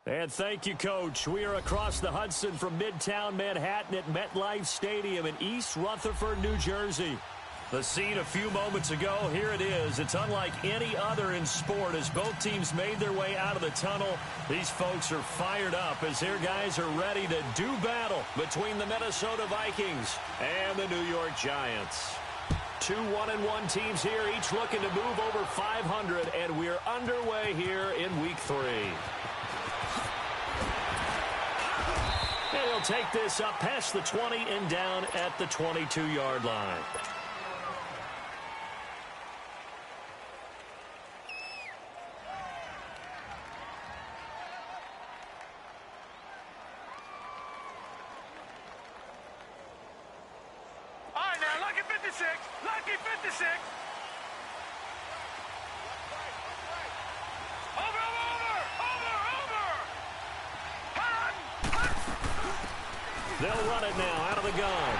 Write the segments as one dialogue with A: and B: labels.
A: And thank you, Coach. We are across the Hudson from Midtown Manhattan at MetLife Stadium in East Rutherford, New Jersey. The scene a few moments ago, here it is. It's unlike any other in sport as both teams made their way out of the tunnel. These folks are fired up as their guys are ready to do battle between the Minnesota Vikings and the New York Giants. Two 1-1 teams here, each looking to move over 500, and we're underway here in Week 3. And he'll take this up past the 20 and down at the 22-yard line.
B: Lucky 56. Over.
A: They'll run it now out of the gun.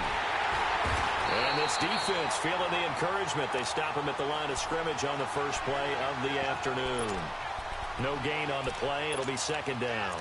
A: And this defense feeling the encouragement. They stop him at the line of scrimmage on the first play of the afternoon. No gain on the play. It'll be second down.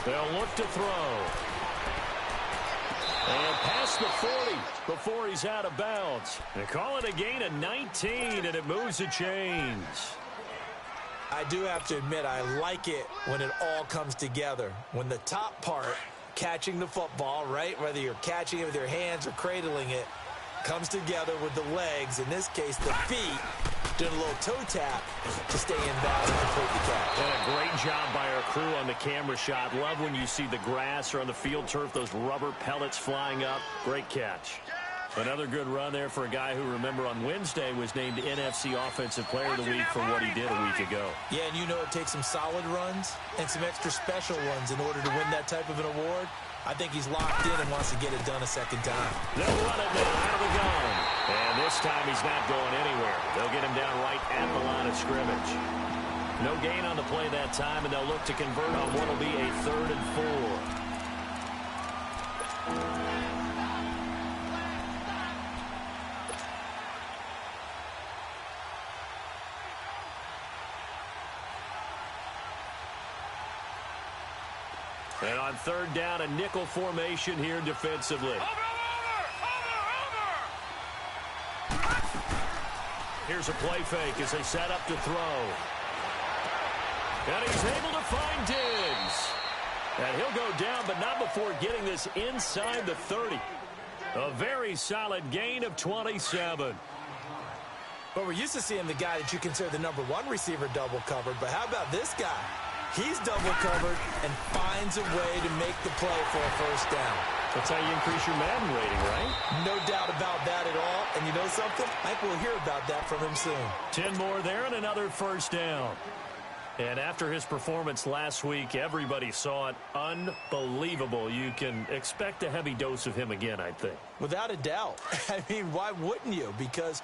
A: They'll look to throw. And past the 40 before he's out of bounds. They call it a gain of 19, and it moves the chains.
C: I do have to admit, I like it when it all comes together. When the top part, catching the football, right, whether you're catching it with your hands or cradling it, comes together with the legs, in this case the feet, doing a little toe tap to stay in bounds and complete the catch.
A: And a great job by our crew on the camera shot. Love when you see the grass or on the field turf, those rubber pellets flying up. Great catch. Another good run there for a guy who, remember, on Wednesday was named NFC Offensive Player of the Week for what he did a week ago.
C: Yeah, and you know it takes some solid runs and some extra special ones in order to win that type of an award. I think he's locked in and wants to get it done a second time.
A: They'll run it now out of the gun. And this time he's not going anywhere. They'll get him down right at the line of scrimmage. No gain on the play that time, and they'll look to convert on what will be a 3rd and 4. And on 3rd down, a nickel formation here defensively.
B: Over.
A: Here's a play fake as they set up to throw. And he's able to find Diggs. And he'll go down, but not before getting this inside the 30. A very solid gain of 27.
C: But we're used to seeing the guy that you consider the #1 receiver double covered. But how about this guy? He's double covered and finds a way to make the play for a first down.
A: That's how you increase your Madden rating, right?
C: No doubt about that at all. And you know something? I think we'll hear about that from him soon.
A: 10 more there and another first down. And after his performance last week, everybody saw it. Unbelievable. You can expect a heavy dose of him again, I think.
C: Without a doubt. I mean, why wouldn't you? Because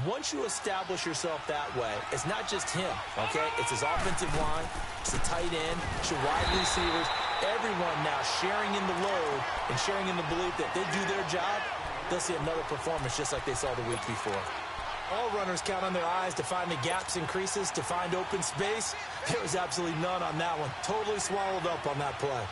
C: once you establish yourself that way, it's not just him, okay? It's his offensive line, it's the tight end, it's your wide receivers, everyone now sharing in the load and sharing in the belief that they do their job, they'll see another performance just like they saw the week before. All runners count on their eyes to find the gaps and creases, to find open space. There was absolutely none on that one. Totally swallowed up on that play.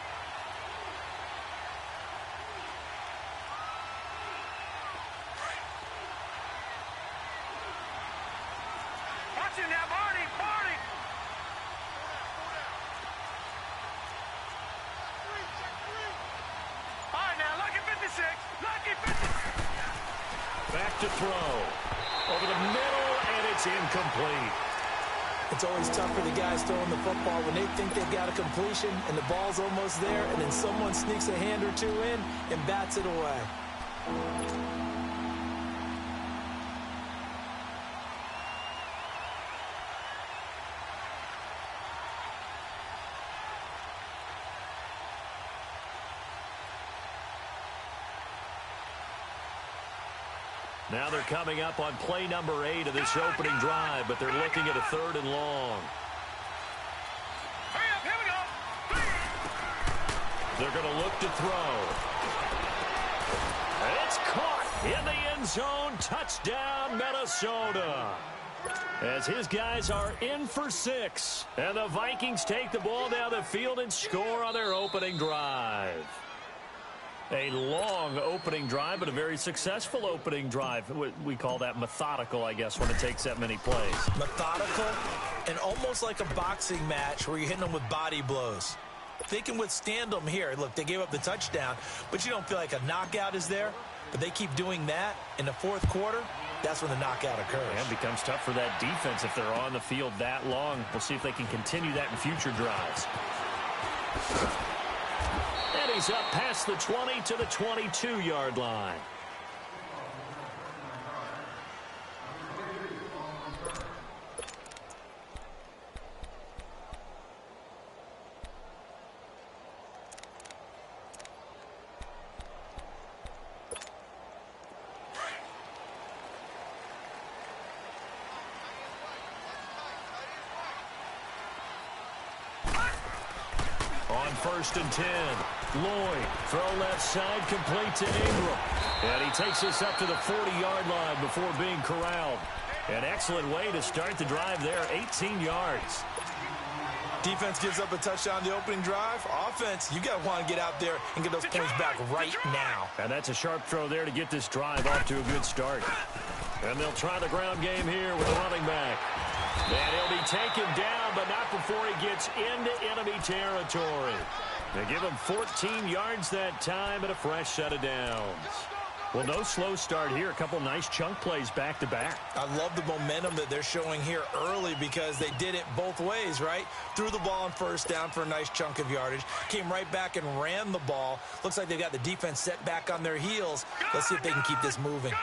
A: Back to throw. Over the middle, and it's incomplete.
C: It's always tough for the guys throwing the football when they think they've got a completion and the ball's almost there, and then someone sneaks a hand or two in and bats it away.
A: Now they're coming up on play number 8 of this opening drive, but they're looking at a 3rd and long.
B: Hurry up, here we go.
A: They're going to look to throw. It's caught in the end zone. Touchdown, Minnesota. As his guys are in for 6. And the Vikings take the ball down the field and score on their opening drive. A long opening drive, but a very successful opening drive. We call that methodical, I guess, when it takes that many plays.
C: Methodical and almost like a boxing match where you're hitting them with body blows. They can withstand them here. Look, they gave up the touchdown, but you don't feel like a knockout is there. But they keep doing that in the 4th quarter. That's when the knockout occurs.
A: Yeah, it becomes tough for that defense if they're on the field that long. We'll see if they can continue that in future drives. And he's up past the 20 to the 22-yard line. On 1st and 10, Lloyd, throw left side, complete to Ingram. And he takes us up to the 40-yard line before being corralled. An excellent way to start the drive there, 18 yards.
C: Defense gives up a touchdown the opening drive. Offense, you got to want to get out there and get those points back right now.
A: And that's a sharp throw there to get this drive off to a good start. And they'll try the ground game here with a running back. And he'll be taken down, but not before he gets into enemy territory. They give him 14 yards that time and a fresh set of downs. Well, no slow start here. A couple nice chunk plays back-to-back.
C: I love the momentum that they're showing here early because they did it both ways, right? Threw the ball on 1st down for a nice chunk of yardage. Came right back and ran the ball. Looks like they've got the defense set back on their heels. Let's see if they can keep this moving.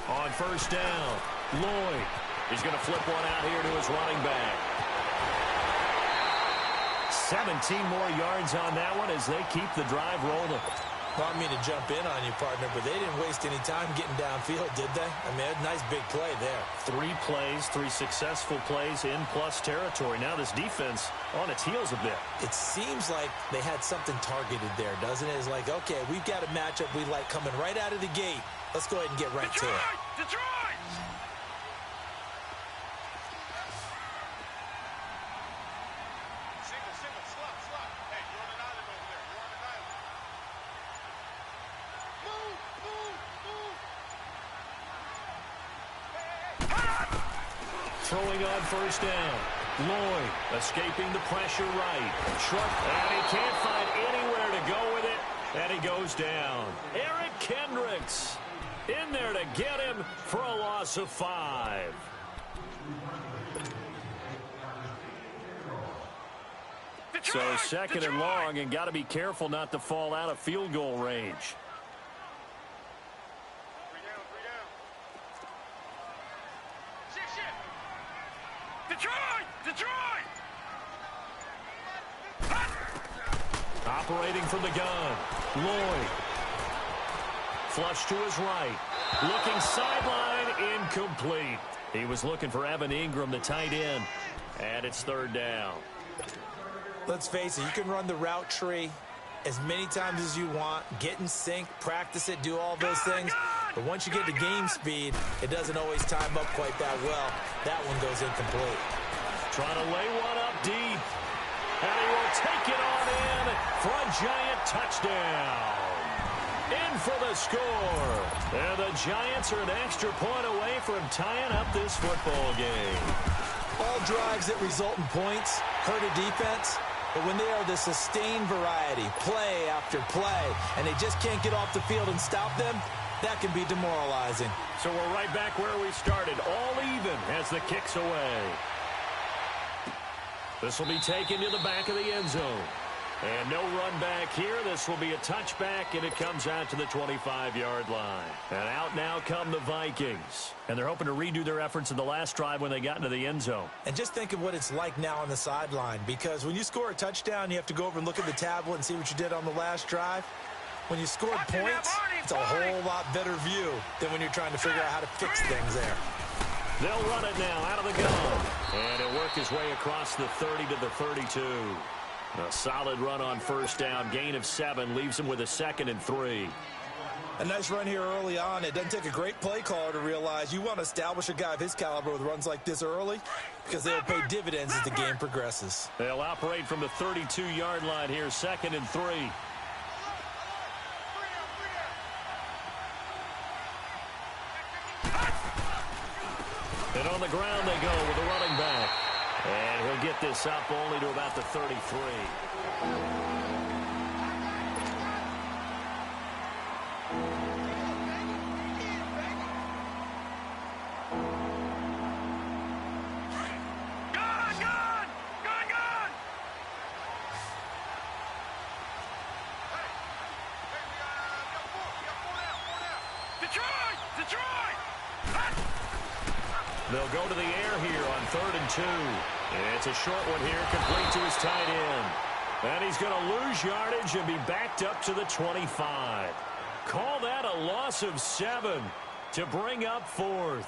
A: On 1st down, Lloyd is going to flip one out here to his running back. 17 more yards on that one as they keep the drive rolling.
C: Well, I mean to jump in on you, partner, but they didn't waste any time getting downfield, did they? I mean, a nice big play there.
A: 3 plays, 3 successful plays in plus territory. Now this defense on its heels a bit.
C: It seems like they had something targeted there, doesn't it? It's like, okay, we've got a matchup we like coming right out of the gate. Let's go ahead and get right to it.
B: Detroit! Single, slot. Hey, you're on an island over there. You're on an island. Move!
A: Throwing on 1st down. Lloyd escaping the pressure right. Truck, and he can't find anywhere to go with it. And he goes down. Eric Kendricks in there to get him for a loss of 5. So 2nd and long, and got to be careful not to fall out of field goal range.
B: 3 down. Detroit!
A: Operating from the gun, Lloyd. Flush to his right. Looking sideline, incomplete. He was looking for Evan Ingram, the tight end. And it's 3rd down.
C: Let's face it, you can run the route tree as many times as you want, get in sync, practice it, do all those things. But once you get to game speed, it doesn't always time up quite that well. That one goes incomplete.
A: Trying to lay one up deep. And he will take it on in for a giant touchdown. In for the score. And the Giants are an extra point away from tying up this football game.
C: All drives that result in points hurt a defense. But when they are the sustained variety, play after play, and they just can't get off the field and stop them, that can be demoralizing.
A: So we're right back where we started, all even as the kick's away. This will be taken to the back of the end zone. And no run back here. This will be a touchback, and it comes out to the 25-yard line. And out now come the Vikings. And they're hoping to redo their efforts in the last drive when they got into the end zone.
C: And just think of what it's like now on the sideline, because when you score a touchdown, you have to go over and look at the tablet and see what you did on the last drive. When you scored points, It's a whole lot better view than when you're trying to figure out how to fix things there.
A: They'll run it now out of the gun. And he'll work his way across the 30 to the 32. A solid run on first down. Gain of 7 leaves him with a 2nd and 3.
C: A nice run here early on. It doesn't take a great play caller to realize you want to establish a guy of his caliber with runs like this early because they'll pay dividends as the game progresses.
A: They'll operate from the 32-yard line here, 2nd and 3. And on the ground they go with the running back. And he'll get this up only to about the 33. They'll go to the air here on 3rd and 2. It's a short one here, complete to his tight end. And he's going to lose yardage and be backed up to the 25. Call that a loss of 7 to bring up 4th.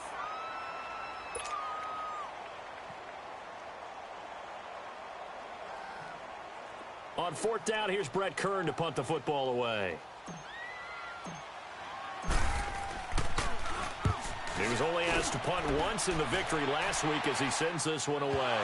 A: On 4th down, here's Brett Kern to punt the football away. He was only asked to punt once in the victory last week as he sends this one away.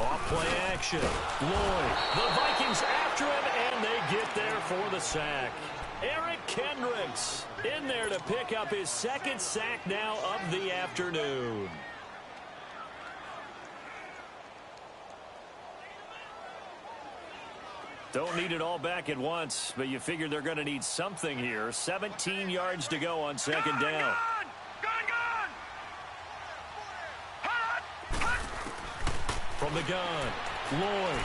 A: Off-play action. Lloyd. The Vikings after him, and they get there for the sack. Eric Kendricks in there to pick up his 2nd sack now of the afternoon. Don't need it all back at once, but you figure they're going to need something here. 17 yards to go on 2nd down. From the gun, Lloyd.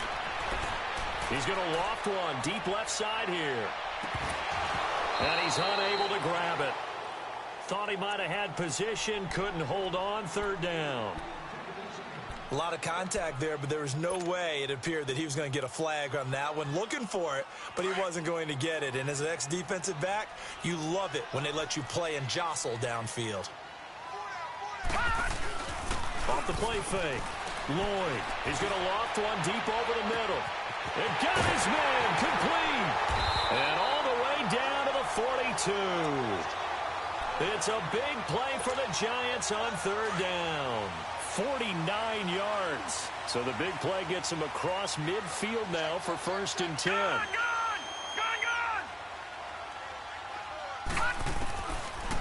A: He's going to loft one deep left side here. And he's unable to grab it. Thought he might have had position, couldn't hold on, 3rd down.
C: A lot of contact there, but there was no way it appeared that he was going to get a flag on that one. Looking for it, but he wasn't going to get it. And as an ex-defensive back, you love it when they let you play and jostle downfield.
A: Off the play fake. Lloyd, he's going to loft one deep over the middle. And got his man complete. And all the way down to the 42. It's a big play for the Giants on 3rd down. 49 yards. So the big play gets him across midfield now for 1st and 10.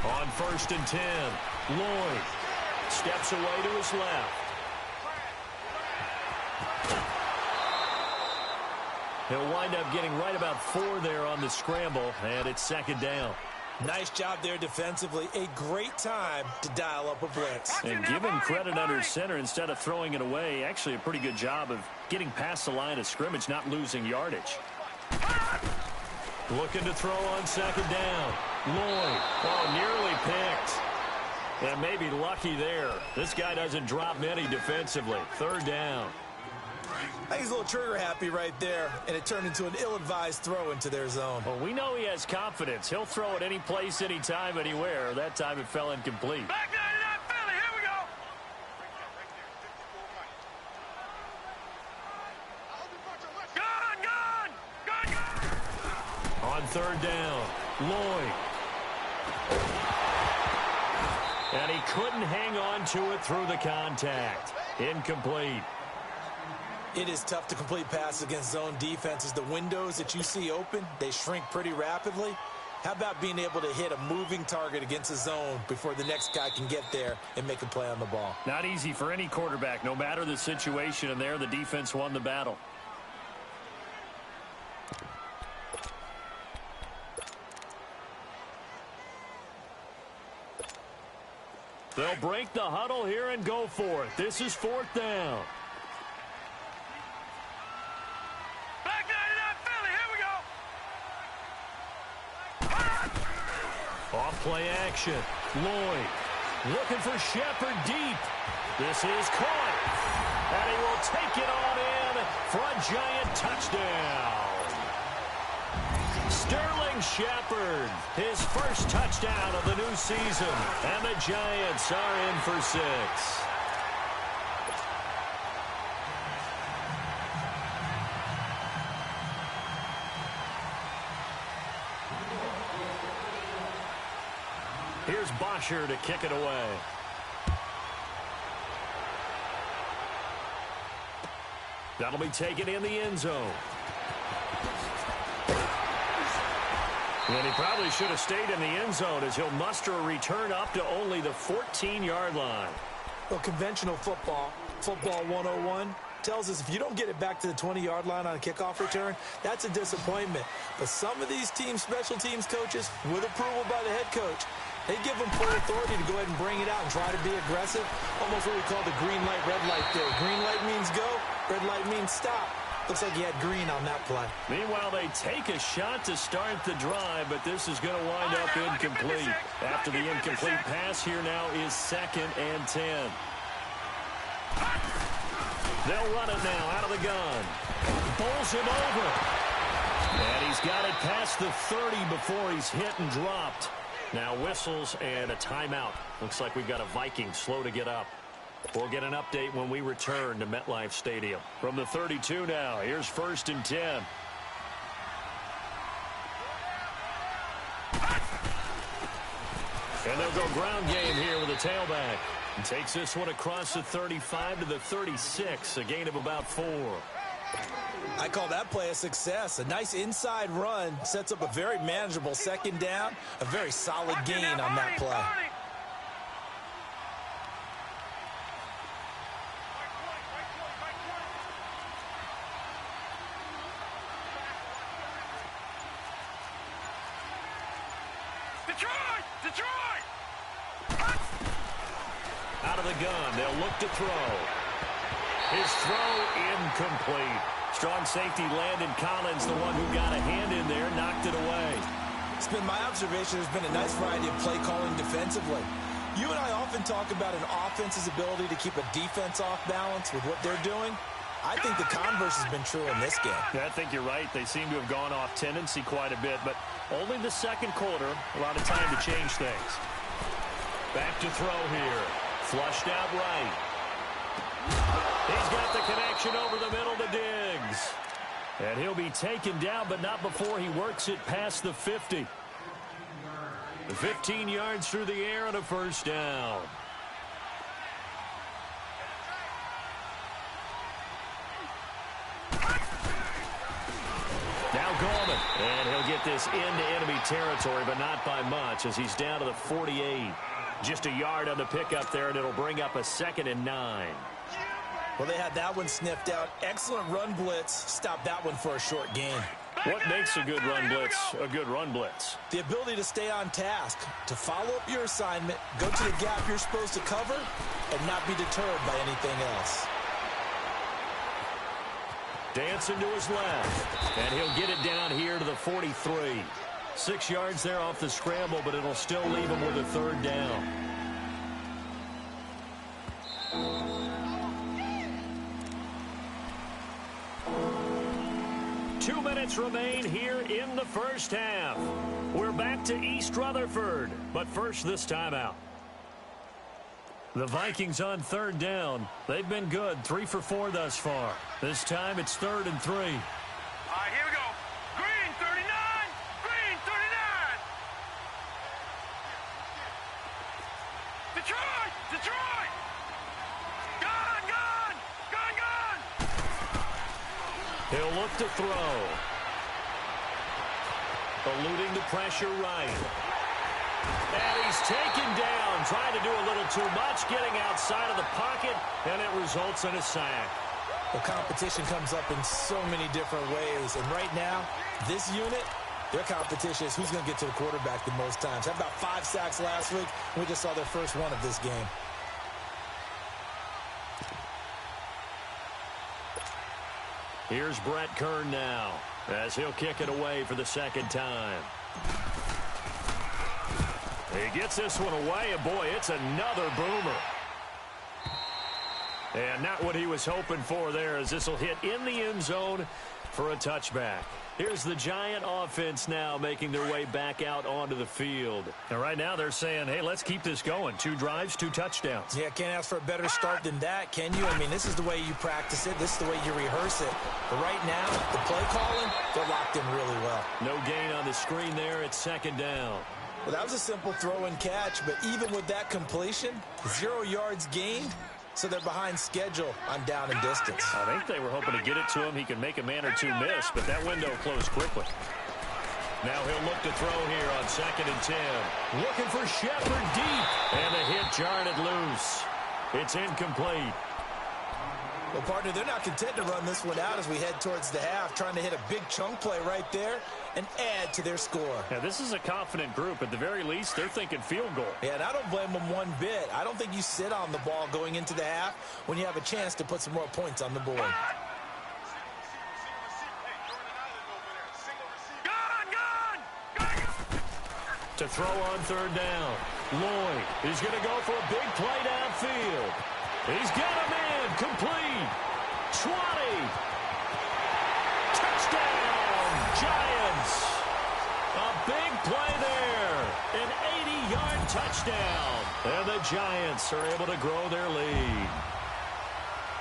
A: On 1st and 10, Lloyd steps away to his left. He'll wind up getting right about 4 there on the scramble, and it's 2nd down.
C: Nice job there defensively. A great time to dial up a blitz.
A: And give him credit under center instead of throwing it away. Actually a pretty good job of getting past the line of scrimmage, not losing yardage. Looking to throw on 2nd down. Lloyd. Oh, nearly picked. And maybe lucky there. This guy doesn't drop many defensively. 3rd down.
C: I think he's a little trigger happy right there, and it turned into an ill-advised throw into their zone.
A: Well, we know he has confidence. He'll throw it any place, anytime, anywhere. That time it fell incomplete.
B: Back 99 Philly, here we go.
A: On 3rd down, Lloyd. And he couldn't hang on to it through the contact. Incomplete.
C: It is tough to complete passes against zone defenses. The windows that you see open, they shrink pretty rapidly. How about being able to hit a moving target against a zone before the next guy can get there and make a play on the ball?
A: Not easy for any quarterback, no matter the situation, and there the defense won the battle. They'll break the huddle here and go for it. This is 4th down. Off play action. Lloyd looking for Shepard deep. This is caught. And he will take it on in for a giant touchdown. Sterling Shepard, his first touchdown of the new season. And the Giants are in for 6. Here's Bosher to kick it away. That'll be taken in the end zone. And he probably should have stayed in the end zone as he'll muster a return up to only the 14-yard line.
C: Well, conventional football 101, tells us if you don't get it back to the 20-yard line on a kickoff return, that's a disappointment. But some of these teams, special teams coaches, with approval by the head coach, they give them full authority to go ahead and bring it out and try to be aggressive. Almost what we call the green light, red light theory. Green light means go, red light means stop. Looks like he had green on that play.
A: Meanwhile, they take a shot to start the drive, but this is going to wind up incomplete. After the incomplete pass, here now is 2nd and 10. They'll run it now out of the gun. Bowls him over. And he's got it past the 30 before he's hit and dropped. Now whistles and a timeout. Looks like we've got a Viking slow to get up. We'll get an update when we return to MetLife Stadium. From the 32 now, here's 1st and 10. And they'll go ground game here with a tailback. And takes this one across the 35 to the 36, a gain of about 4.
C: I call that play a success. A nice inside run sets up a very manageable 2nd down, a very solid gain on that play.
A: Out of the gun, they'll look to throw. His throw incomplete. Strong safety Landon Collins, the one who got a hand in there, knocked it away.
C: It's been my observation there's been a nice variety of play calling defensively. You and I often talk about an offense's ability to keep a defense off balance with what they're doing. I think the converse has been true in this game.
A: Yeah, I think you're right. They seem to have gone off tendency quite a bit, but only the 2nd quarter, a lot of time to change things. Back to throw here. Flushed out right. He's got the connection over the middle to Diggs. And he'll be taken down, but not before he works it past the 50. 15 yards through the air and a 1st down. Now Gorman. And he'll get this into enemy territory, but not by much as he's down to the 48. Just a yard on the pickup there, and it'll bring up a 2nd and 9.
C: Well, they had that one sniffed out. Excellent run blitz. Stopped that one for a short gain.
A: What makes a good run blitz a good run blitz?
C: The ability to stay on task, to follow up your assignment, go to the gap you're supposed to cover, and not be deterred by anything else.
A: Dancing to his left, and he'll get it down here to the 43. 6 yards there off the scramble, but it'll still leave him with a 3rd down. Two minutes remain here in the 1st half. We're back to East Rutherford, but first this timeout. The Vikings on 3rd down. They've been good, 3 for 4 thus far. This time it's 3rd and 3.
B: All right, here we go. Green 39. Green 39. Detroit. Detroit. Gun, gun. Gun, gun.
A: He'll look to throw. Eluding the pressure right. And he's taken down, trying to do a little too much, getting outside of the pocket, and it results in a sack.
C: The competition comes up in so many different ways, and right now, this unit, their competition is who's going to get to the quarterback the most times. Had about 5 sacks last week, and we just saw their first one of this game.
A: Here's Brett Kern now, as he'll kick it away for the 2nd time. He gets this one away, and boy, it's another boomer. And not what he was hoping for there, as this will hit in the end zone for a touchback. Here's the Giant offense now making their way back out onto the field. And right now they're saying, hey, let's keep this going. 2 drives, 2 touchdowns.
C: Yeah, can't ask for a better start than that, can you? I mean, this is the way you practice it. This is the way you rehearse it. But right now, the play calling, they're locked in really well.
A: No gain on the screen there. It's 2nd down.
C: Well, that was a simple throw and catch, but even with that completion, 0 yards gained. So they're behind schedule on down and distance.
A: I think they were hoping to get it to him. He could make a man or 2 miss, but that window closed quickly. Now he'll look to throw here on 2nd and 10. Looking for Shepard deep. And the hit jarred it loose. It's incomplete.
C: Well, partner, they're not content to run this one out as we head towards the half, trying to hit a big chunk play right there and add to their score.
A: Now, this is a confident group. At the very least, they're thinking field goal.
C: Yeah, and I don't blame them one bit. I don't think you sit on the ball going into the half when you have a chance to put some more points on the board.
A: To throw on 3rd down. Lloyd is going to go for a big play downfield. He's got a man complete. 20. Touchdown, Giants. A big play there. An 80-yard touchdown. And the Giants are able to grow their lead.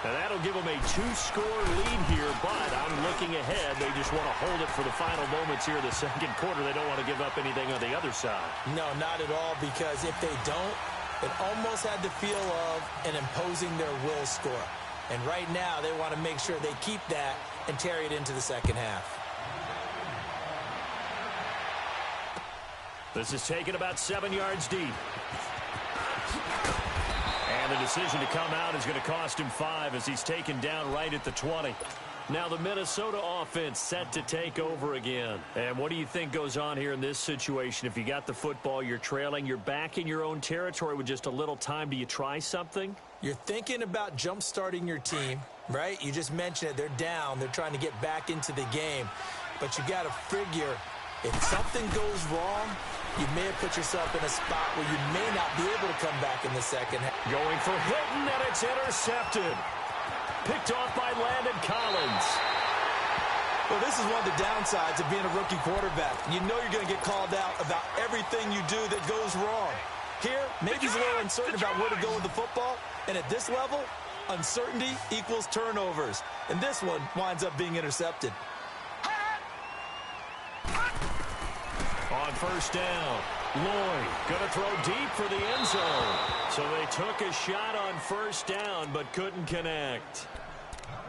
A: And that'll give them a 2-score lead here, but I'm looking ahead. They just want to hold it for the final moments here of the 2nd quarter. They don't want to give up anything on the other side.
C: No, not at all, because if they don't, it almost had the feel of an imposing their will score. And right now, they want to make sure they keep that and carry it into the 2nd half.
A: This is taken about 7 yards deep. And the decision to come out is going to cost him 5 as he's taken down right at the 20. Now the Minnesota offense set to take over again. And what do you think goes on here in this situation? If you got the football, you're trailing, you're back in your own territory with just a little time. Do you try something?
C: You're thinking about jump-starting your team, right? You just mentioned it. They're down. They're trying to get back into the game. But you got to figure, if something goes wrong, you may have put yourself in a spot where you may not be able to come back in the 2nd half.
A: Going for Hilton, and it's intercepted. Picked off by Landon Collins.
C: Well, this is one of the downsides of being a rookie quarterback. You know you're going to get called out about everything you do that goes wrong. Here, maybe he's a little uncertain about where to go with the football. And at this level, uncertainty equals turnovers. And this one winds up being intercepted.
A: On 1st down, Lloyd going to throw deep for the end zone. So they took a shot on 1st down but couldn't connect.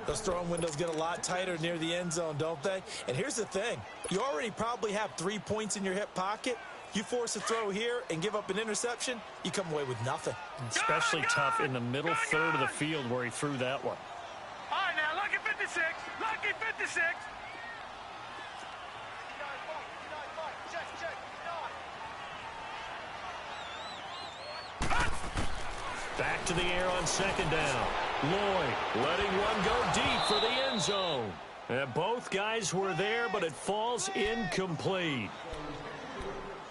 C: Those throwing windows get a lot tighter near the end zone, don't they? And here's the thing. You already probably have 3 points in your hip pocket. You force a throw here and give up an interception, you come away with nothing.
A: Especially tough in the middle third of the field where he threw that one.
B: All right, now, lucky 56. Lucky 56.
A: Back to the air on 2nd down. Lloyd letting one go deep for the end zone. And both guys were there, but it falls incomplete.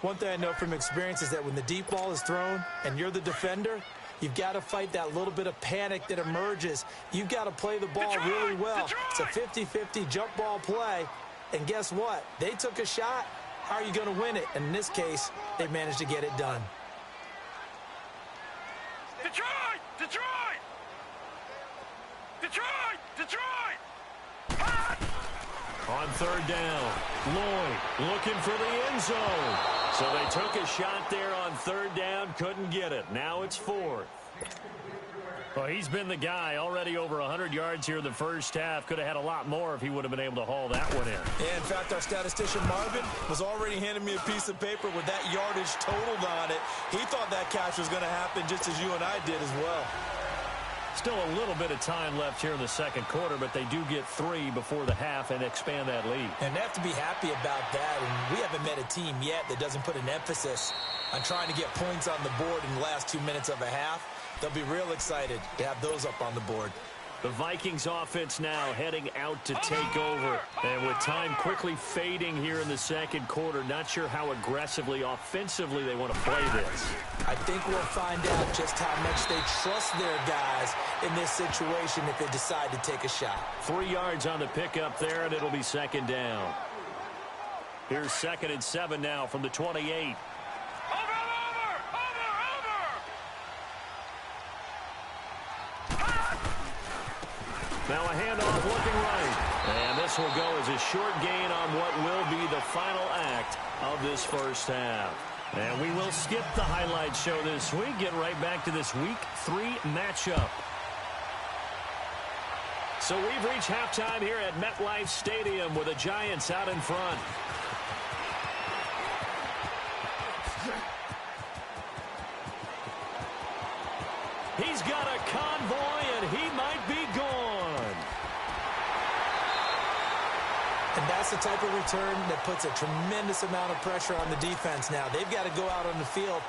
C: One thing I know from experience is that when the deep ball is thrown and you're the defender, you've got to fight that little bit of panic that emerges. You've got to play the ball really well. It's a 50-50 jump ball play. And guess what? They took a shot. How are you going to win it? And in this case, they managed to get it done.
B: Detroit! Detroit! Detroit! Detroit!
A: On 3rd down, Lloyd looking for the end zone. So they took a shot there on 3rd down, couldn't get it. Now it's 4th. Well, he's been the guy already over 100 yards here in the 1st half. Could have had a lot more if he would have been able to haul that one in.
C: Yeah, in fact, our statistician Marvin was already handing me a piece of paper with that yardage totaled on it. He thought that catch was going to happen just as you and I did as well.
A: Still a little bit of time left here in the 2nd quarter, but they do get 3 before the half and expand that lead.
C: And they have to be happy about that. And we haven't met a team yet that doesn't put an emphasis on trying to get points on the board in the last 2 minutes of a half. They'll be real excited to have those up on the board.
A: The Vikings offense now heading out to take over. And with time quickly fading here in the second quarter, not sure how aggressively, offensively they want to play this.
C: I think we'll find out just how much they trust their guys in this situation if they decide to take a shot.
A: 3 yards on the pickup there, and it'll be second down. Here's 2nd and 7 now from the 28. Now a handoff looking right. And this will go as a short gain on what will be the final act of this first half. And we will skip the highlight show this week. Get right back to this Week 3 matchup. So we've reached halftime here at MetLife Stadium with the Giants out in front. He's got a convoy, and he might be gone.
C: And that's the type of return that puts a tremendous amount of pressure on the defense now. They've got to go out on the field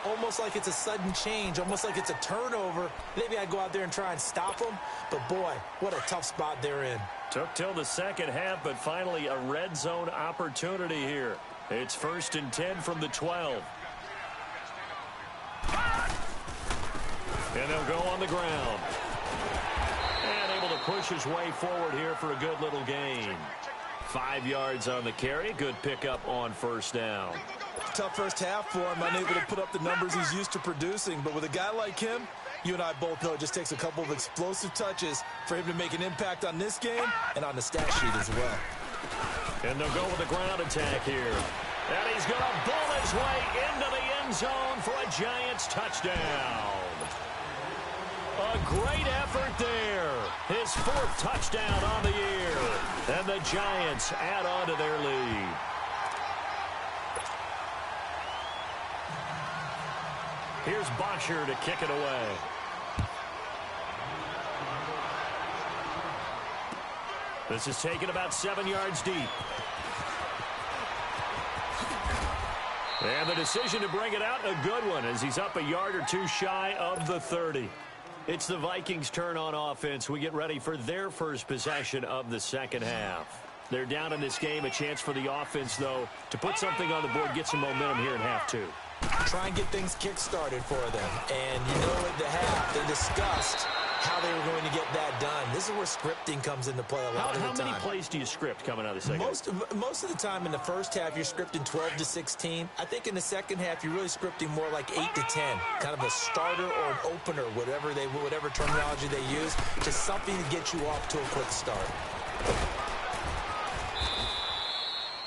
C: almost like it's a sudden change, almost like it's a turnover. Maybe I'd go out there and try and stop them. But, boy, what a tough spot they're in.
A: Took till the second half, but finally a red zone opportunity here. It's 1st and 10 from the 12. And they'll go on the ground. And able to push his way forward here for a good little gain. 5 yards on the carry. Good pickup on first down.
C: Tough first half for him, unable to put up the numbers he's used to producing. But with a guy like him, you and I both know it just takes a couple of explosive touches for him to make an impact on this game and on the stat sheet as well.
A: And they'll go with the ground attack here. And he's going to bull his way into the end zone for a Giants touchdown. A great effort there. His 4th touchdown on the year. And the Giants add on to their lead. Here's Bosher to kick it away. This is taken about 7 yards deep. And the decision to bring it out, a good one, as he's up a yard or two shy of the 30. It's the Vikings' turn on offense. We get ready for their first possession of the second half. They're down in this game. A chance for the offense, though, to put something on the board, get some momentum here in half 2.
C: Try and get things kick-started for them. And you know at the half, they discussed how they were going to get that done. This is where scripting comes into play a lot of the time.
A: How many plays do you script coming out of the second half?
C: Most of the time in the first half, you're scripting 12 to 16. I think in the second half, you're really scripting more like 8 to 10. Kind of a starter or an opener, whatever terminology they use. Just something to get you off to a quick start.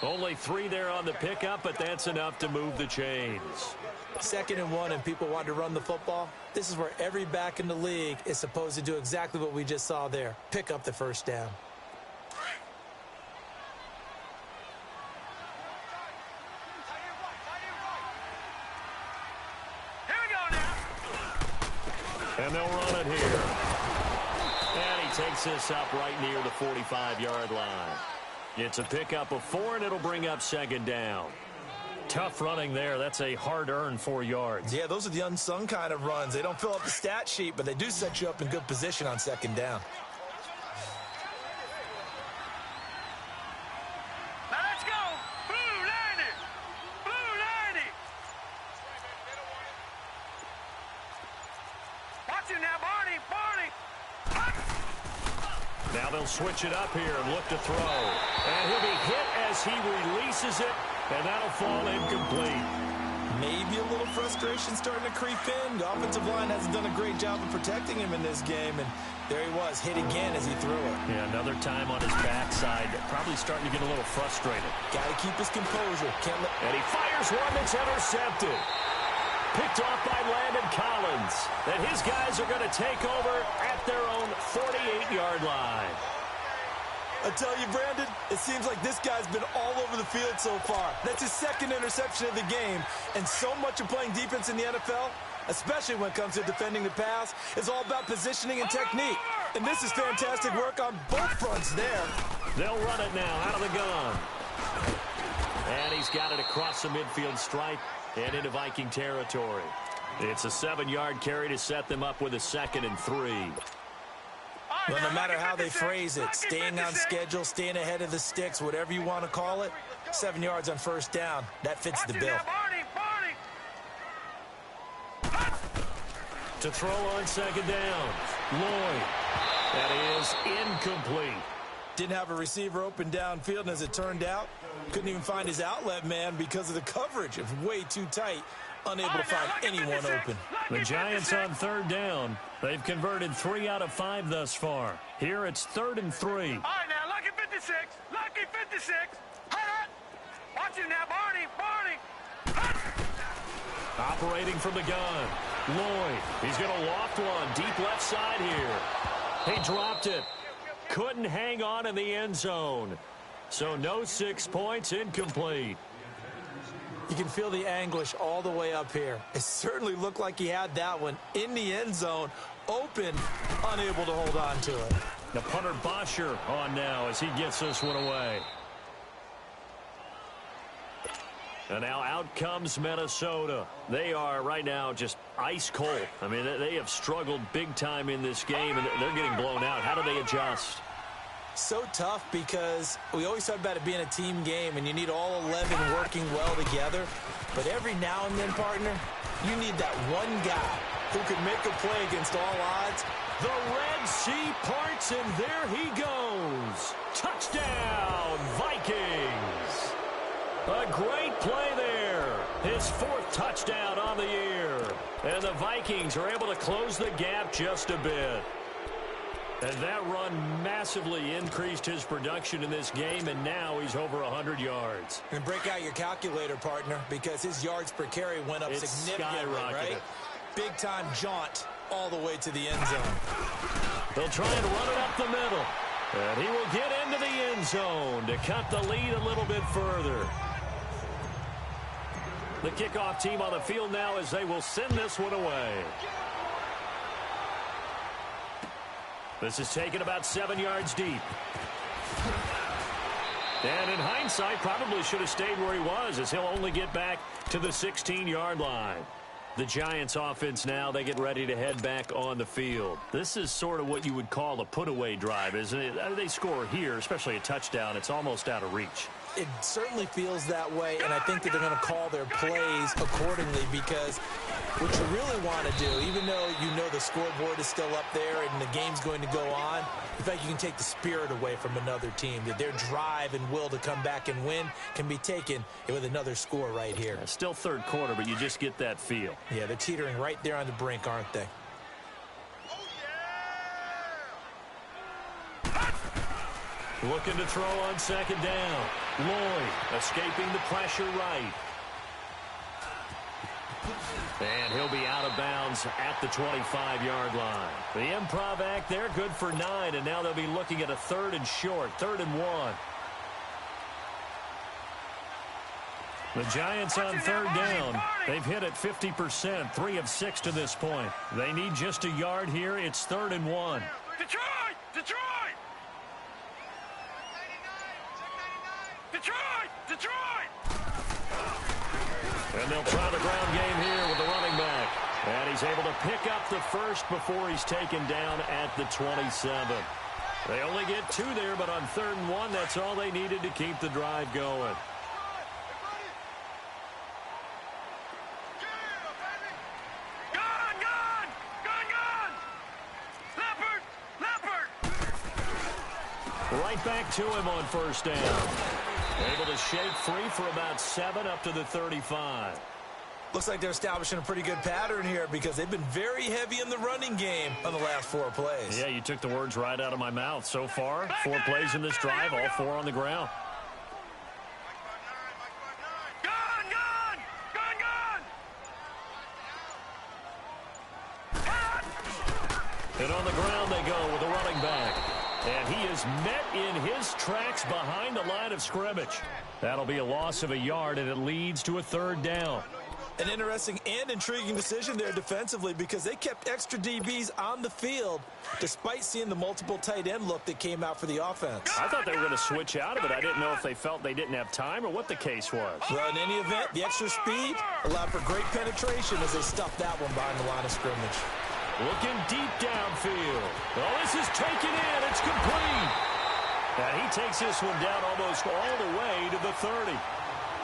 A: Only 3 there on the pickup, but that's enough to move the chains.
C: 2nd and 1, and people want to run the football. This is where every back in the league is supposed to do exactly what we just saw there. Pick up the first down.
B: Here we go now.
A: And they'll run it here. And he takes this up right near the 45-yard line. It's a pickup of 4, and it'll bring up second down. Tough running there. That's a hard-earned 4 yards.
C: Yeah, those are the unsung kind of runs. They don't fill up the stat sheet, but they do set you up in good position on second down.
B: Now let's go. Blue 90. Blue 90. Watch it now, Barney. Barney.
A: Now they'll switch it up here and look to throw. And he'll be hit as he releases it, and that'll fall incomplete.
C: Maybe a little frustration starting to creep in. The offensive line hasn't done a great job of protecting him in this game, and there he was, hit again as he threw it.
A: Yeah, another time on his backside, probably starting to get a little frustrated.
C: Got to keep his composure.
A: And he fires one that's intercepted. Picked off by Landon Collins. And his guys are going to take over at their own 48-yard line.
C: I tell you, Brandon, it seems like this guy's been all over the field so far. That's his 2nd interception of the game. And so much of playing defense in the NFL, especially when it comes to defending the pass, is all about positioning and technique. And this is fantastic work on both fronts there.
A: They'll run it now out of the gun. And he's got it across the midfield stripe and into Viking territory. It's a 7-yard carry to set them up with a 2nd and 3.
C: Well, no matter how they phrase it, staying on schedule, staying ahead of the sticks, whatever you want to call it, 7 yards on first down, that fits the bill.
A: To throw on second down, Lloyd. That is incomplete.
C: Didn't have a receiver open downfield, and as it turned out, couldn't even find his outlet man because of the coverage. It was way too tight, unable to find anyone open.
A: The Giants on third down. They've converted 3 out of 5 thus far. Here it's 3rd and 3.
B: All right, now, lucky 56. Lucky 56. Hut. Watch it now, Barney. Hut.
A: Operating from the gun. Lloyd. He's going to loft one. Deep left side here. He dropped it. Couldn't hang on in the end zone. So no 6 points, incomplete.
C: You can feel the anguish all the way up here. It certainly looked like he had that one in the end zone, open, unable to hold on to it.
A: The punter Bosher on now as he gets this one away. And now out comes Minnesota. They are right now just ice cold. I mean, they have struggled big time in this game, and they're getting blown out. How do they adjust?
C: So tough because we always talk about it being a team game, and you need all 11 working well together. But every now and then, partner, you need that one guy who can make a play against all odds.
A: The Red Sea parts, and there he goes. Touchdown, Vikings. A great play there. His 4th touchdown on the year. And the Vikings are able to close the gap just a bit. And that run massively increased his production in this game, and now he's over 100 yards.
C: And break out your calculator, partner, because his yards per carry went up significantly, right? Big-time jaunt all the way to the end zone.
A: They'll try and run it up the middle. And he will get into the end zone to cut the lead a little bit further. The kickoff team on the field now as they will send this one away. This is taken about 7 yards deep. And in hindsight, probably should have stayed where he was, as he'll only get back to the 16-yard line. The Giants offense now, they get ready to head back on the field. This is sort of what you would call a put-away drive, isn't it? They score here, especially a touchdown. It's almost out of reach.
C: It certainly feels that way, and I think that they're going to call their plays accordingly, because what you really want to do, even though you know the scoreboard is still up there and the game's going to go on, in fact, you can take the spirit away from another team. That their drive and will to come back and win can be taken with another score right here.
A: Yeah, still third quarter, but you just get that feel.
C: Yeah, they're teetering right there on the brink, aren't they?
A: Looking to throw on second down. Lloyd escaping the pressure right. And he'll be out of bounds at the 25-yard line. The improv act there, good for 9, and now they'll be looking at a 3rd and short, 3rd and 1. The Giants on third down. They've hit it 50%, 3 of 6 to this point. They need just a yard here. It's 3rd and 1.
B: Detroit! Detroit! Detroit! Detroit!
A: And they'll try the ground game here with the running back. And he's able to pick up the first before he's taken down at the 27. They only get 2 there, but on 3rd and 1, that's all they needed to keep the drive going. Right back to him on first down. Able to shake free for about 7 up to the 35.
C: Looks like they're establishing a pretty good pattern here, because they've been very heavy in the running game on the last 4 plays.
A: Yeah, you took the words right out of my mouth. So far, 4 plays in this drive, all 4 on the ground. And on the ground they go with the running back. And he is met in his tracks behind the line of scrimmage. That'll be a loss of a yard, and it leads to a 3rd down.
C: An interesting and intriguing decision there defensively, because they kept extra DBs on the field despite seeing the multiple tight end look that came out for the offense.
A: I thought they were going to switch out of it. I didn't know if they felt they didn't have time or what the case was.
C: Well, in any event, the extra speed allowed for great penetration as they stuffed that one behind the line of scrimmage.
A: Looking deep downfield. Oh, this is taken in. It's complete. And he takes this one down almost all the way to the 30.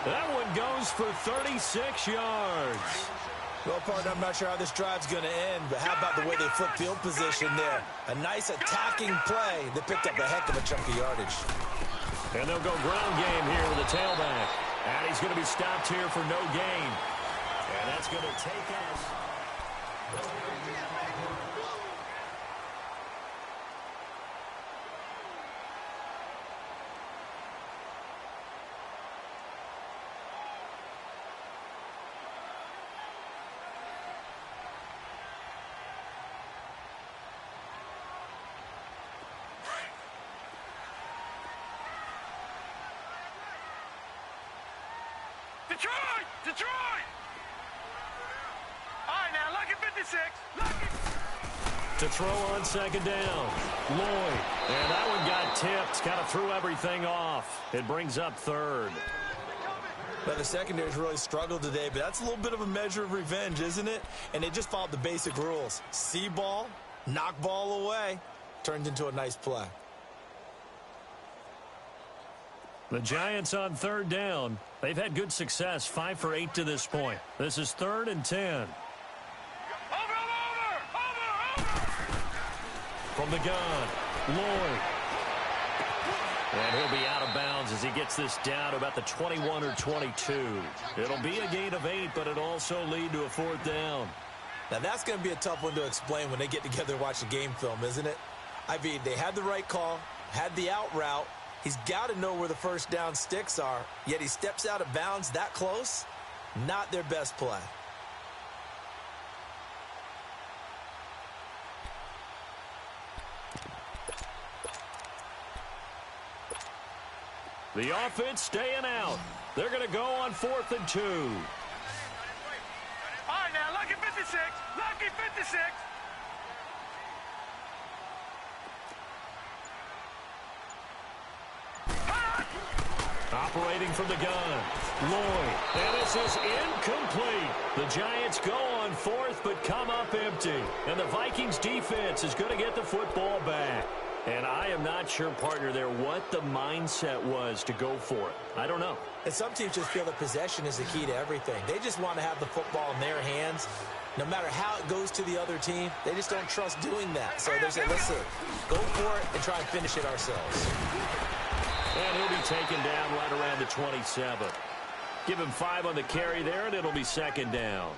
A: That one goes for 36 yards.
C: Well, partner, I'm not sure how this drive's going to end, but how about the way they flip field position there? A nice attacking play that picked up a heck of a chunk of yardage.
A: And they'll go ground game here with the tailback. And he's going to be stopped here for no gain. And that's going to take us.
B: Detroit! Detroit! All right, now, lucky 56. Lucky.
A: To throw on second down. Lloyd. And that one got tipped. Kind of threw everything off. It brings up third.
C: But the secondary's really struggled today, but that's a little bit of a measure of revenge, isn't it? And they just followed the basic rules. See ball, knock ball away. Turned into a nice play.
A: The Giants on third down. They've had good success, 5 for 8 to this point. This is 3rd and 10.
B: Over!
A: From the gun, Lloyd. And he'll be out of bounds as he gets this down to about the 21 or 22. It'll be a gain of 8, but it'll also lead to a 4th down.
C: Now, that's going to be a tough one to explain when they get together and watch the game film, isn't it? I mean, they had the right call, had the out route. He's got to know where the first down sticks are, yet he steps out of bounds that close. Not their best play.
A: The offense staying out. They're going to go on 4th and 2.
B: All right, now, lucky 56. Lucky 56.
A: Operating from the gun, Lloyd. And this is incomplete. The Giants go on 4th, but come up empty. And the Vikings defense is going to get the football back. And I am not sure, partner, there what the mindset was to go for it. I don't know.
C: And some teams just feel that possession is the key to everything. They just want to have the football in their hands. No matter how it goes to the other team, they just don't trust doing that. So they say, listen, go for it and try and finish it ourselves.
A: And he'll be taken down right around the 27. Give him 5 on the carry there, and it'll be 2nd down.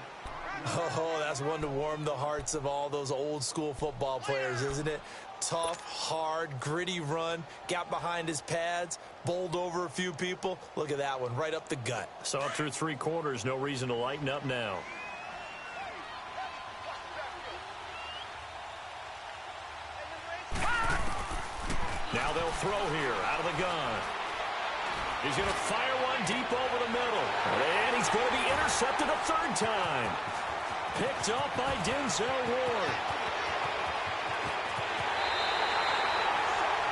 C: Oh, that's one to warm the hearts of all those old school football players, isn't it? Tough, hard, gritty run, got behind his pads, bowled over a few people. Look at that one, right up the gut.
A: So up through 3 quarters, no reason to lighten up now. Now they'll throw here out of the gun. He's going to fire one deep over the middle. And he's going to be intercepted a 3rd time. Picked up by Denzel Ward.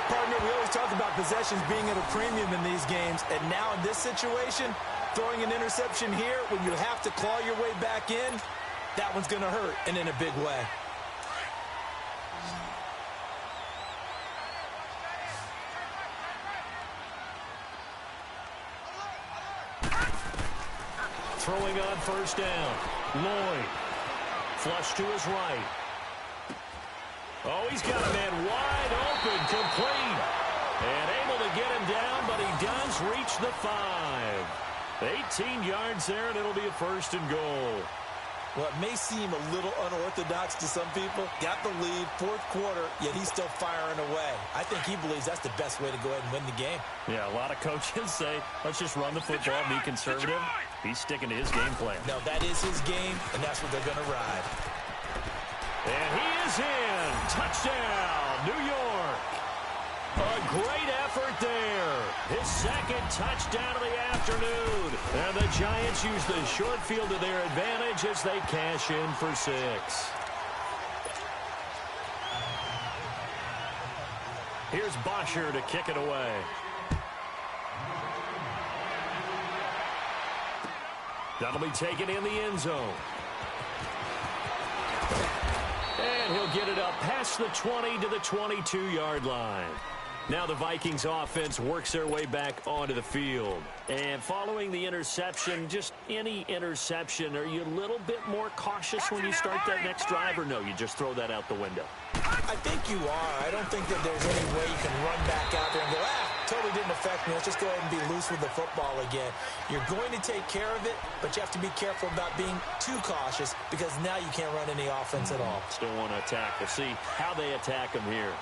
C: Partner, we always talk about possessions being at a premium in these games. And now in this situation, throwing an interception here when you have to claw your way back in, that one's going to hurt, and in a big way.
A: Throwing on 1st down. Lloyd. Flush to his right. Oh, he's got a man wide open, complete. And able to get him down, but he does reach the 5. 18 yards there, and it'll be a 1st and goal.
C: Well, it may seem a little unorthodox to some people. Got the lead, 4th quarter, yet he's still firing away. I think he believes that's the best way to go ahead and win the game.
A: Yeah, a lot of coaches say, let's just run the football, be conservative. He's sticking to his game plan.
C: No, that is his game, and that's what they're going to ride.
A: And he is in. Touchdown, New York. A great effort there. His 2nd touchdown of the afternoon. And the Giants use the short field to their advantage as they cash in for 6. Here's Bosher to kick it away. That'll be taken in the end zone. And he'll get it up past the 20 to the 22-yard line. Now the Vikings offense works their way back onto the field. And following the interception, just any interception, are you a little bit more cautious when you start that next drive, or no, you just throw that out the window?
C: I think you are. I don't think that there's any way you can run back out there and go, totally didn't affect me. Let's just go ahead and be loose with the football again. You're going to take care of it, but you have to be careful about being too cautious because now you can't run any offense at all.
A: Still want to attack. We'll see how they attack him here.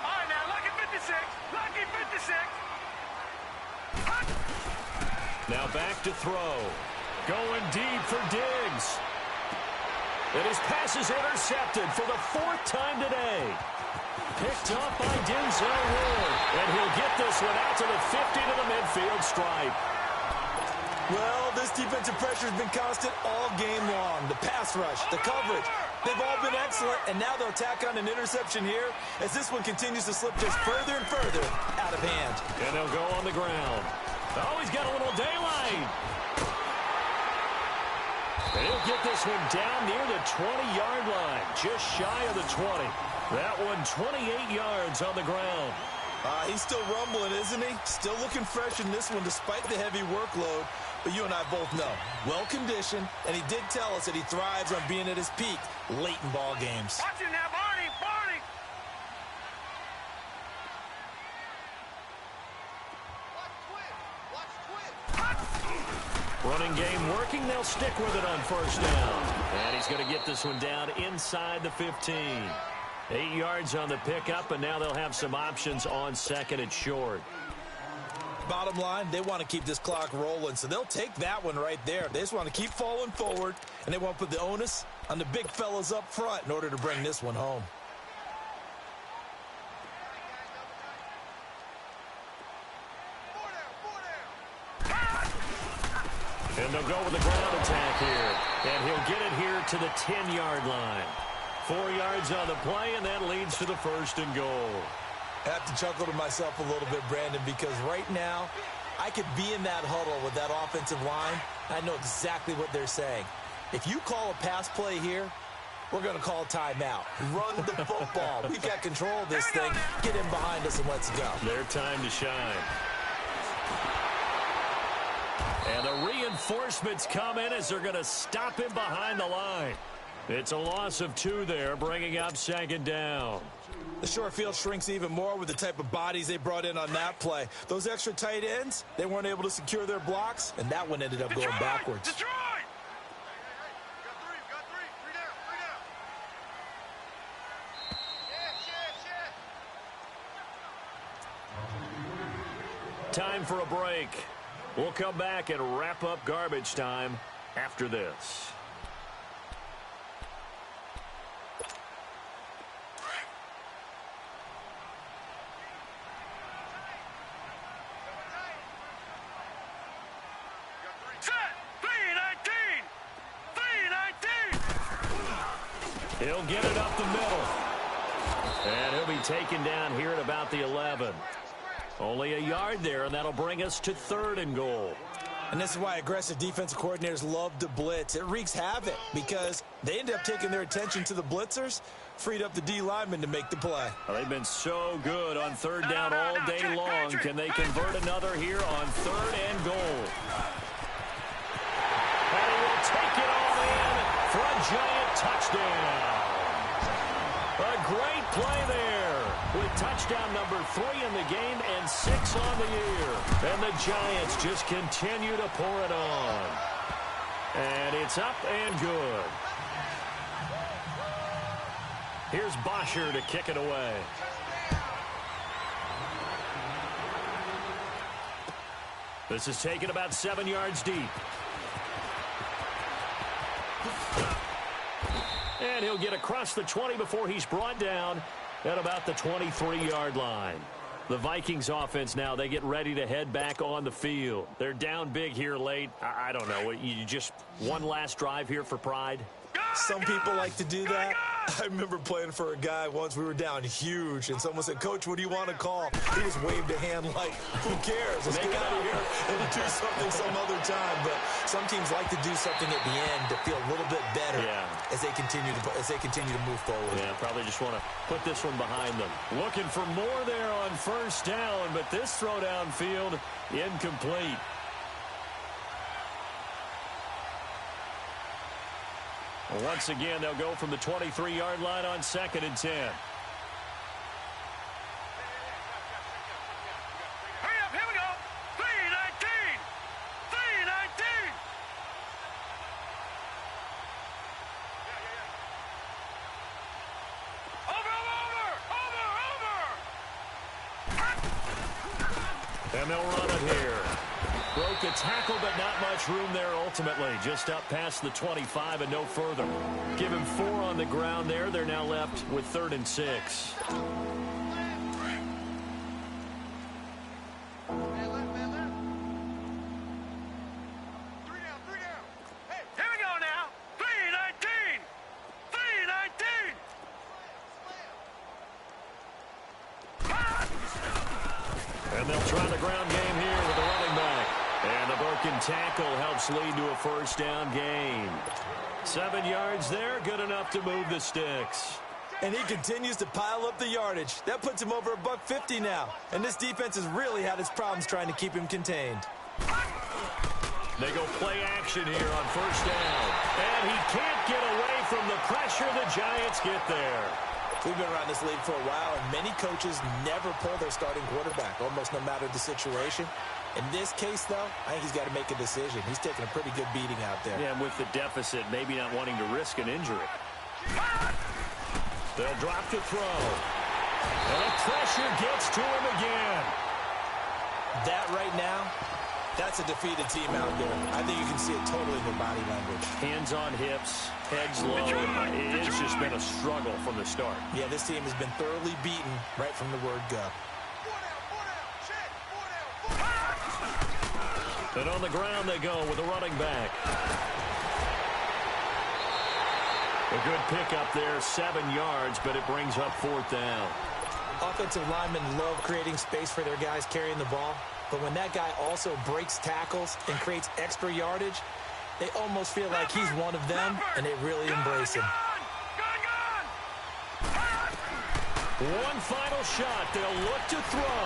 B: All right, now, lucky 56. Lucky 56.
A: Now back to throw. Going deep for Diggs. And his pass is intercepted for the 4th time today. Picked up by Denzel Ward. And he'll get this one out to the 50 to the midfield stripe.
C: Well, this defensive pressure has been constant all game long. The pass rush, the coverage, they've all been excellent. And now they'll tack on an interception here as this one continues to slip just further and further out of hand.
A: And they'll go on the ground. Oh, he's got a little daylight. And he'll get this one down near the 20-yard line, just shy of the 20. That one 28 yards on the ground.
C: He's still rumbling, isn't he? Still looking fresh in this one despite the heavy workload. But you and I both know, well-conditioned, and he did tell us that he thrives on being at his peak late in ball games.
B: Watch it now, Barney, Barney.
A: Running game working. They'll stick with it on first down. And he's going to get this one down inside the 15. 8 yards on the pickup, and now they'll have some options on second and short.
C: Bottom line, they want to keep this clock rolling, so they'll take that one right there. They just want to keep falling forward, and they want to put the onus on the big fellas up front in order to bring this one home.
A: And they'll go with the ground attack here. And he'll get it here to the 10-yard line. 4 yards on the play, and that leads to the 1st and goal.
C: I have to chuckle to myself a little bit, Brandon, because right now I could be in that huddle with that offensive line. I know exactly what they're saying. If you call a pass play here, we're going to call timeout. Run the football. We've got control of this thing. Get in behind us and let's go.
A: Their time to shine. And the reinforcements come in as they're going to stop him behind the line. It's a loss of 2 there, bringing up 2nd down.
C: The short field shrinks even more with the type of bodies they brought in on that play. Those extra tight ends, they weren't able to secure their blocks, and that one ended up going backwards.
B: Detroit!
A: Time for a break. We'll come back and wrap up garbage time after this. He'll get it up the middle. And he'll be taken down here at about the 11. Only a yard there, and that'll bring us to 3rd and goal.
C: And this is why aggressive defensive coordinators love to blitz. It wreaks havoc because they end up taking their attention to the blitzers, freed up the D linemen to make the play.
A: Well, they've been so good on 3rd down all day long. Can they convert another here on 3rd and goal? And he will take it all in for a giant touchdown. A great play there with touchdown number 3 in the game and 6 on the year. And the Giants just continue to pour it on. And it's up and good. Here's Bosher to kick it away. This is taken about 7 yards deep. And he'll get across the 20 before he's brought down at about the 23-yard line. The Vikings offense now, they get ready to head back on the field. They're down big here late. I don't know. You just one last drive here for pride?
C: Some people like to do that. I remember playing for a guy once. We were down huge, and someone said, "Coach, what do you want to call?" He just waved a hand like, "Who cares? Let's get out of here and do something some other time." But some teams like to do something at the end to feel a little bit better as they continue to move forward.
A: Yeah, probably just want to put this one behind them. Looking for more there on first down, but this throw downfield incomplete. Once again, they'll go from the 23-yard line on 2nd and 10.
B: Hurry up, here we go. 3:19. 3:19. Over.
A: And they'll run it here. Broke a tackle, but not much room there ultimately. Just up past the 25 and no further. Give him 4 on the ground there. They're now left with 3rd and 6. And they'll try the ground game here with the running back. And the broken tackle helps lead to a first down gain. 7 yards there, good enough to move the sticks.
C: And he continues to pile up the yardage. That puts him over $150 now. And this defense has really had its problems trying to keep him contained.
A: They go play action here on first down. And he can't get away from the pressure. The Giants get there.
C: We've been around this league for a while, and many coaches never pull their starting quarterback, almost no matter the situation. In this case, though, I think he's got to make a decision. He's taking a pretty good beating out there.
A: Yeah, and with the deficit, maybe not wanting to risk an injury. They'll drop to throw. And the pressure gets to him again.
C: That right now, that's a defeated team out there. I think you can see it totally in their body language.
A: Hands on hips, heads low. It's just been a struggle from the start.
C: Yeah, this team has been thoroughly beaten right from the word go.
A: And on the ground they go with a running back. A good pickup there, 7 yards, but it brings up 4th down.
C: Offensive linemen love creating space for their guys carrying the ball. But when that guy also breaks tackles and creates extra yardage, they almost feel like he's one of them, and they really embrace him.
A: One final shot. They'll look to throw.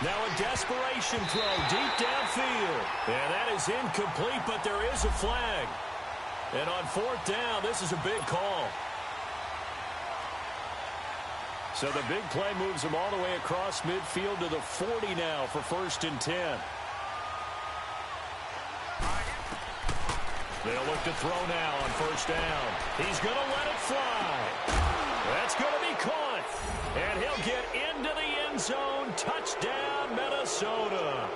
A: Now a desperation throw deep downfield. And that is incomplete, but there is a flag. And on 4th down, this is a big call. So the big play moves them all the way across midfield to the 40 now for 1st and 10. They'll look to throw now on 1st down. He's going to let it fly. That's going to be caught. And he'll get into the end zone. Touchdown, Minnesota.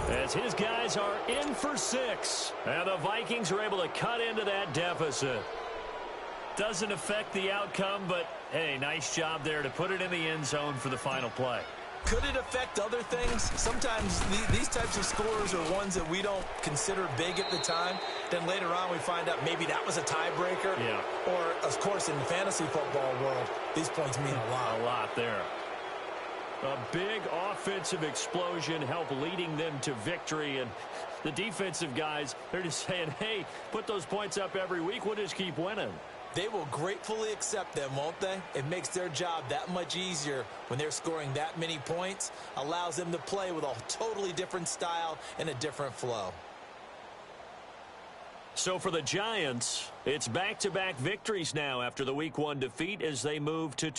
A: As his guys are in for 6. And the Vikings are able to cut into that deficit. Doesn't affect the outcome, but, hey, nice job there to put it in the end zone for the final play.
C: Could it affect other things? Sometimes these types of scores are ones that we don't consider big at the time. Then later on we find out maybe that was a tiebreaker.
A: Yeah.
C: Or, of course, in the fantasy football world, these points mean a lot.
A: A lot there. A big offensive explosion helped leading them to victory. And the defensive guys, they're just saying, hey, put those points up every week. We'll just keep winning.
C: They will gratefully accept them, won't they? It makes their job that much easier when they're scoring that many points. Allows them to play with a totally different style and a different flow.
A: So for the Giants, it's back-to-back victories now after the Week 1 defeat as they move to